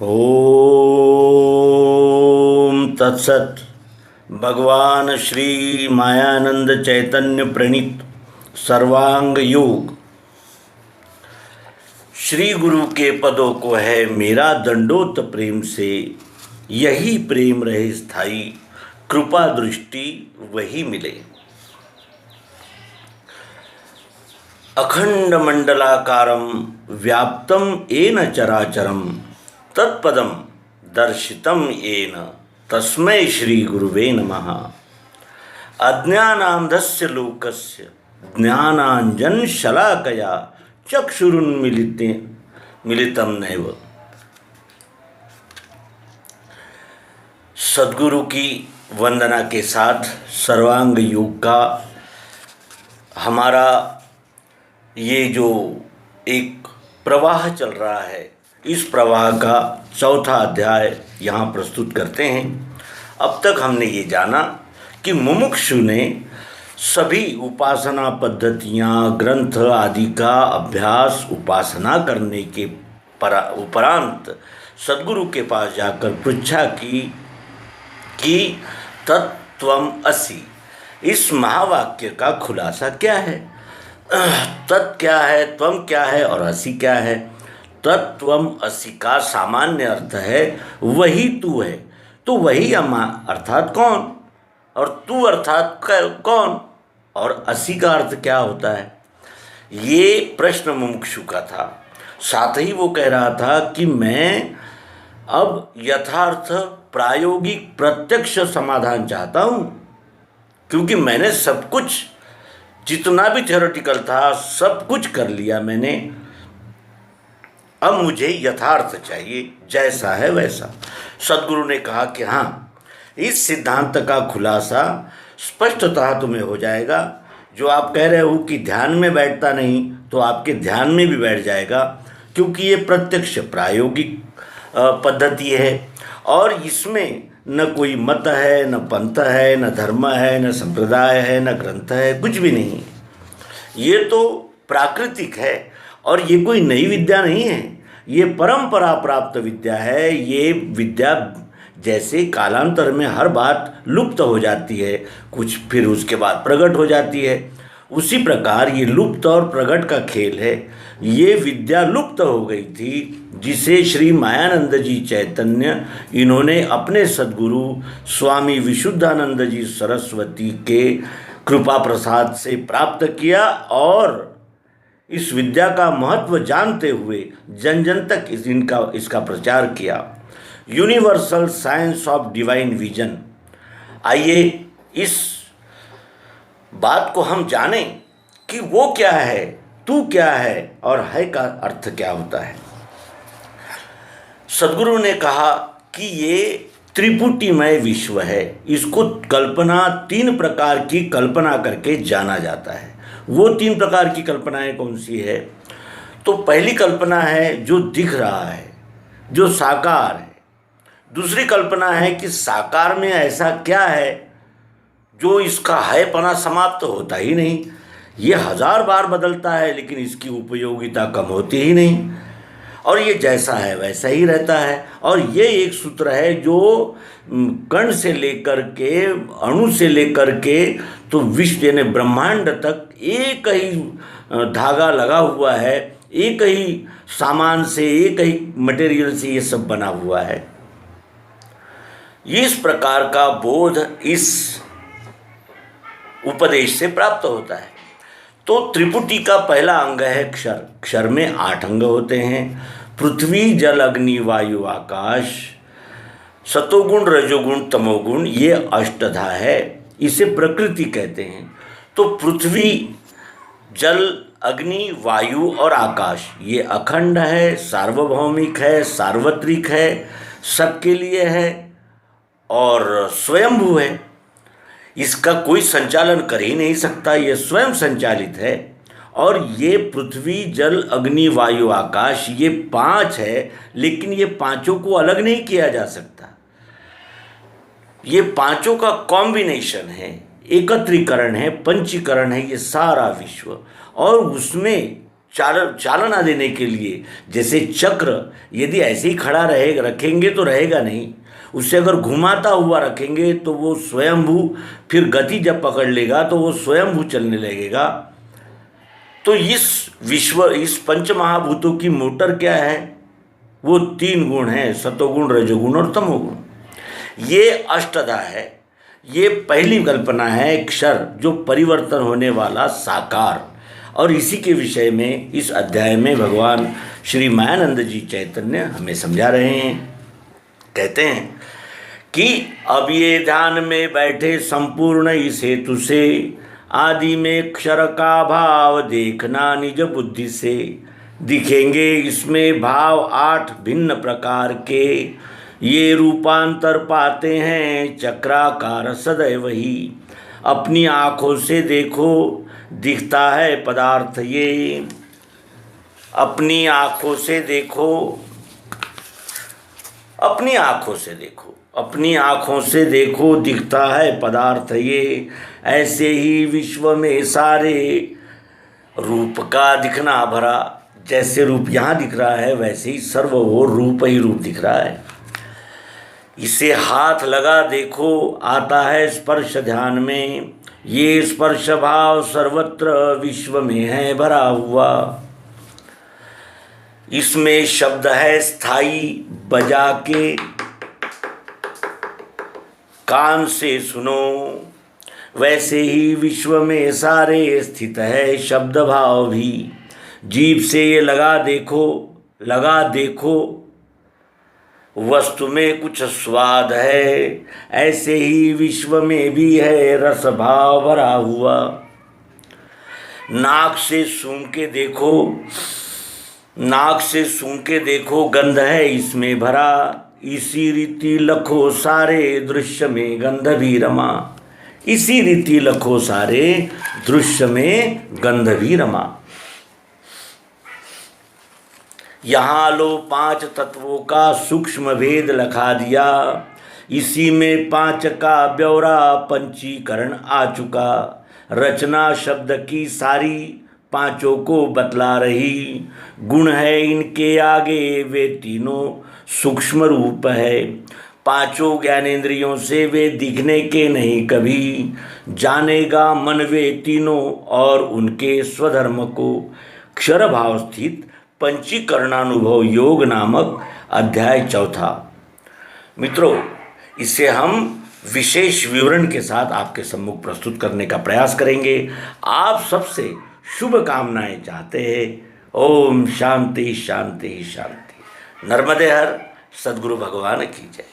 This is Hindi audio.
ओम तत्सत। भगवान श्री मायानंद चैतन्य प्रणीत सर्वांग योग। श्री गुरु के पदों को है मेरा दंडोत प्रेम से, यही प्रेम रहे स्थाई, कृपा दृष्टि वही मिले। अखंड मंडलाकारं व्याप्तं येन चराचरं तत्पदं दर्शितं येन तस्मै श्री गुरुवे नमः। अज्ञानांधस्य लोकस्य ज्ञानांजन शलाकया चक्षुरुन्मीलितं नैव। सद्गुरु की वंदना के साथ सर्वांग योग का हमारा ये जो एक प्रवाह चल रहा है, इस प्रवाह का चौथा अध्याय यहाँ प्रस्तुत करते हैं। अब तक हमने ये जाना कि मुमुक्षु ने सभी उपासना पद्धतियाँ, ग्रंथ आदि का अभ्यास उपासना करने के उपरांत सद्गुरु के पास जाकर पृच्छा की कि तत्त्वम असि, इस महावाक्य का खुलासा क्या है। तत् क्या है, त्वम क्या है और असि क्या है। तत्त्वम असि का सामान्य अर्थ है वही तू है, तो वही अर्थात कौन, और तू अर्थात कौन, और असि का अर्थ क्या होता है। ये प्रश्न मुमुक्षु का था। साथ ही वो कह रहा था कि मैं अब यथार्थ प्रायोगिक प्रत्यक्ष समाधान चाहता हूँ, क्योंकि मैंने सब कुछ, जितना भी थ्योरेटिकल था सब कुछ कर लिया मैंने। अब मुझे यथार्थ चाहिए, जैसा है वैसा। सद्गुरु ने कहा कि हाँ, इस सिद्धांत का खुलासा स्पष्टतः तुम्हें हो जाएगा। जो आप कह रहे हो कि ध्यान में बैठता नहीं, तो आपके ध्यान में भी बैठ जाएगा, क्योंकि ये प्रत्यक्ष प्रायोगिक पद्धति है और इसमें न कोई मत है, न पंथ है, न धर्म है, न संप्रदाय है, न ग्रंथ है, कुछ भी नहीं। ये तो प्राकृतिक है और ये कोई नई विद्या नहीं है, ये परंपरा प्राप्त विद्या है। ये विद्या जैसे कालांतर में हर बात लुप्त हो जाती है, कुछ फिर उसके बाद प्रकट हो जाती है, उसी प्रकार ये लुप्त और प्रकट का खेल है। ये विद्या लुप्त हो गई थी, जिसे श्री मायानंद जी चैतन्य इन्होंने अपने सद्गुरु स्वामी विशुद्धानंद जी सरस्वती के कृपा प्रसाद से प्राप्त किया और इस विद्या का महत्व जानते हुए जन जन तक इसका प्रचार किया। Universal science of divine vision. आइए इस बात को हम जानें कि वो क्या है, तू क्या है और है का अर्थ क्या होता है। सद्गुरु ने कहा कि ये त्रिपुटीमय विश्व है। इसको कल्पना, तीन प्रकार की कल्पना करके जाना जाता है। वो तीन प्रकार की कल्पनाएं कौन सी है? तो पहली कल्पना है जो दिख रहा है, जो साकार है। दूसरी कल्पना है कि साकार में ऐसा क्या है जो इसका हैपना समाप्त होता ही नहीं। ये 1000 बार बदलता है लेकिन इसकी उपयोगिता कम होती ही नहीं, और ये जैसा है वैसा ही रहता है। और ये एक सूत्र है जो कण से लेकर के, अणु से लेकर के तो विश्व यानी ब्रह्मांड तक एक ही धागा लगा हुआ है, एक ही सामान से, एक ही मटेरियल से ये सब बना हुआ है। इस प्रकार का बोध इस उपदेश से प्राप्त होता है। तो त्रिपुटी का पहला अंग है क्षर। क्षर में 8 अंग होते हैं: पृथ्वी, जल, अग्नि, वायु, आकाश। सतोगुण, रजोगुण, तमोगुण, ये अष्टधा है। इसे प्रकृति कहते हैं। तो पृथ्वी, जल, अग्नि, वायु और आकाश ये अखंड है, सार्वभौमिक है, सार्वत्रिक है, सबके लिए है और स्वयंभू है। इसका कोई संचालन कर ही नहीं सकता, ये स्वयं संचालित है। और ये पृथ्वी, जल, अग्नि, वायु, आकाश ये 5 है, लेकिन ये पांचों को अलग नहीं किया जा सकता। ये पांचों का कॉम्बिनेशन है, एकत्रीकरण है, पंचीकरण है ये सारा विश्व। और उसमें चालना देने के लिए। जैसे चक्र यदि ऐसे ही खड़ा रखेंगे तो रहेगा नहीं, उसे अगर घुमाता हुआ रखेंगे तो वो स्वयंभू, फिर गति जब पकड़ लेगा तो वो स्वयंभू चलने लगेगा। तो इस पंच महाभूतों की मोटर क्या है? वो 3 गुण हैं, सतोगुण, रजोगुण और तमोगुण। ये अष्टधा है। ये पहली कल्पना है, क्षर, जो परिवर्तन होने वाला साकार। और इसी के विषय में इस अध्याय में भगवान श्री मायानंद जी चैतन्य हमें समझा रहे हैं। कहते हैं कि अब ये ध्यान में बैठे संपूर्ण इस हेतु से, आदि में क्षर का भाव देखना निज बुद्धि से। दिखेंगे इसमें भाव 8 भिन्न प्रकार के, ये रूपांतर पाते हैं चक्राकार सदैव ही। अपनी आँखों से देखो दिखता है पदार्थ ये, अपनी आँखों से देखो, अपनी आँखों से देखो, अपनी आँखों से देखो दिखता है पदार्थ ये। ऐसे ही विश्व में सारे रूप का दिखना भरा। जैसे रूप यहाँ दिख रहा है वैसे ही सर्व ओर रूप ही रूप दिख रहा है। इसे हाथ लगा देखो आता है स्पर्श ध्यान में, ये स्पर्श भाव सर्वत्र विश्व में है भरा हुआ। इसमें शब्द है स्थाई, बजा के कान से सुनो। वैसे ही विश्व में सारे स्थित है शब्द भाव भी। जीभ से ये लगा देखो वस्तु में कुछ स्वाद है। ऐसे ही विश्व में भी है रस भाव भरा हुआ। नाक से सूंघ के देखो गंध है इसमें भरा। इसी रीति लखो सारे दृश्य में गंध भी रमा। इसी रीति लखो सारे दृश्य में गंध भी रमा। यहाँ लो 5 तत्वों का सूक्ष्म भेद लखा दिया। इसी में 5 का ब्यौरा पंचीकरण आ चुका। रचना शब्द की सारी 5 को बतला रही। गुण है इनके आगे वे तीनों सूक्ष्म रूप है। 5 ज्ञानेंद्रियों से वे दिखने के नहीं कभी। जानेगा मन वे तीनों और उनके स्वधर्म को। क्षर भाव स्थित पंचीकरणानुभव योग नामक अध्याय 4। मित्रों, इसे हम विशेष विवरण के साथ आपके सम्मुख प्रस्तुत करने का प्रयास करेंगे। आप सबसे शुभ कामनाएं चाहते हैं। ओम शांति शांति शांति। नर्मदे हर सद्गुरु भगवान की जय।